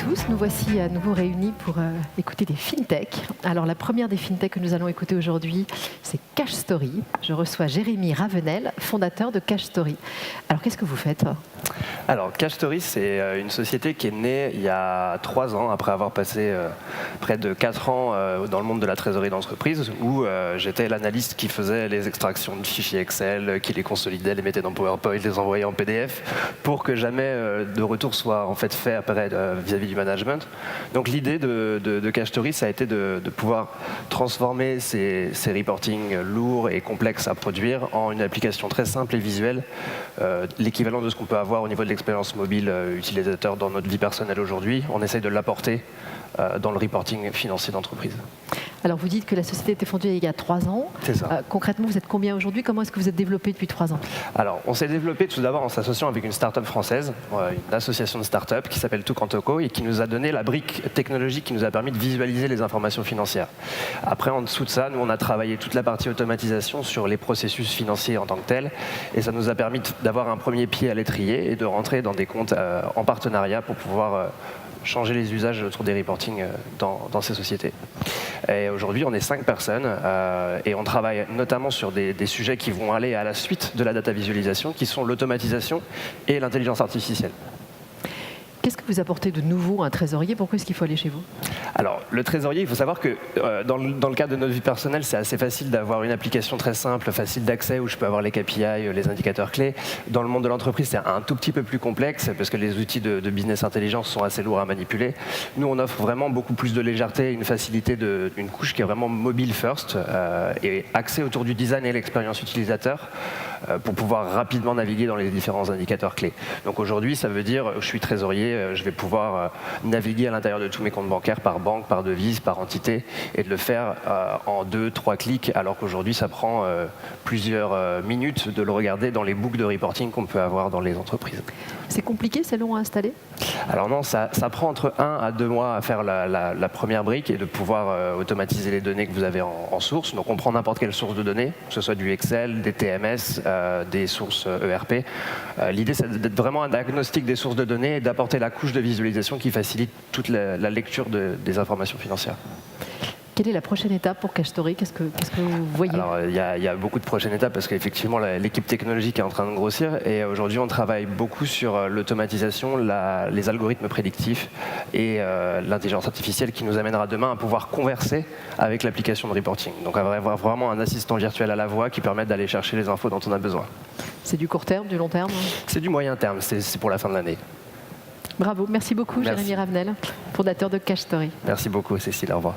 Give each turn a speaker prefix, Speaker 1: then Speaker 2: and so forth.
Speaker 1: tous, nous voici à nouveau réunis pour écouter des fintech. Alors la première des fintech que nous allons écouter aujourd'hui, c'est CashStory. Je reçois Jérémy Ravenel, fondateur de CashStory. Alors qu'est-ce que vous faites ?
Speaker 2: Alors CashStory, c'est une société qui est née il y a 3 ans, après avoir passé près de 4 ans dans le monde de la trésorerie d'entreprise, où j'étais l'analyste qui faisait les extractions de fichiers Excel, qui les consolidait, les mettait dans PowerPoint, les envoyait en PDF, pour que jamais de retour soit en fait fait après vis-à-vis du management. Donc l'idée de CashStory, ça a été de pouvoir transformer ces reportings lourds et complexes à produire en une application très simple et visuelle, l'équivalent de ce qu'on peut avoir au niveau de l'expérience mobile utilisateur dans notre vie personnelle aujourd'hui. On essaye de l'apporter dans le reporting financier d'entreprise.
Speaker 1: Alors vous dites que la société a été fondée il y a 3 ans.
Speaker 2: C'est ça.
Speaker 1: Concrètement, vous êtes combien aujourd'hui ? Comment est-ce que vous êtes développé depuis 3 ans ?
Speaker 2: Alors, on s'est développé tout d'abord en s'associant avec une start-up française, une association de start-up qui s'appelle Tukantoco et qui nous a donné la brique technologique qui nous a permis de visualiser les informations financières. Après, en dessous de ça, nous, on a travaillé toute la partie automatisation sur les processus financiers en tant que tels et ça nous a permis d'avoir un premier pied à l'étrier et de rentrer dans des comptes en partenariat pour pouvoir changer les usages autour des reporting dans ces sociétés. Et aujourd'hui, on est 5 personnes et on travaille notamment sur des sujets qui vont aller à la suite de la data visualisation, qui sont l'automatisation et l'intelligence artificielle.
Speaker 1: Qu'est-ce que vous apportez de nouveau à un trésorier ? Pourquoi est-ce qu'il faut aller chez vous ?
Speaker 2: Alors, le trésorier, il faut savoir que dans le cadre de notre vie personnelle, c'est assez facile d'avoir une application très simple, facile d'accès, où je peux avoir les KPI, les indicateurs clés. Dans le monde de l'entreprise, c'est un tout petit peu plus complexe, parce que les outils de business intelligence sont assez lourds à manipuler. Nous, on offre vraiment beaucoup plus de légèreté, une facilité d'une couche qui est vraiment mobile first, et axée autour du design et l'expérience utilisateur, pour pouvoir rapidement naviguer dans les différents indicateurs clés. Donc aujourd'hui, ça veut dire, je suis trésorier, je vais pouvoir naviguer à l'intérieur de tous mes comptes bancaires par banque, par devise, par entité, et de le faire en 2-3 clics, alors qu'aujourd'hui, ça prend plusieurs minutes de le regarder dans les boucles de reporting qu'on peut avoir dans les entreprises.
Speaker 1: C'est compliqué, c'est long à installer ?
Speaker 2: Alors non, ça prend entre 1 à 2 mois à faire la première brique et de pouvoir automatiser les données que vous avez en source. Donc on prend n'importe quelle source de données, que ce soit du Excel, des TMS, des sources ERP. L'idée, c'est d'être vraiment un diagnostic des sources de données et d'apporter la couche de visualisation qui facilite toute la lecture des informations financières.
Speaker 1: Quelle est la prochaine étape pour CashStory ? Qu'est-ce que vous voyez ?
Speaker 2: Alors, il y a beaucoup de prochaines étapes parce qu'effectivement, l'équipe technologique est en train de grossir et aujourd'hui, on travaille beaucoup sur l'automatisation, les algorithmes prédictifs et l'intelligence artificielle qui nous amènera demain à pouvoir converser avec l'application de reporting. Donc, avoir vraiment un assistant virtuel à la voix qui permet d'aller chercher les infos dont on a besoin.
Speaker 1: C'est du court terme, du long terme ?
Speaker 2: C'est du moyen terme, c'est pour la fin de l'année.
Speaker 1: Bravo, merci beaucoup. Merci. Jérémy Ravenel, fondateur de CashStory.
Speaker 2: Merci beaucoup Cécile, au revoir.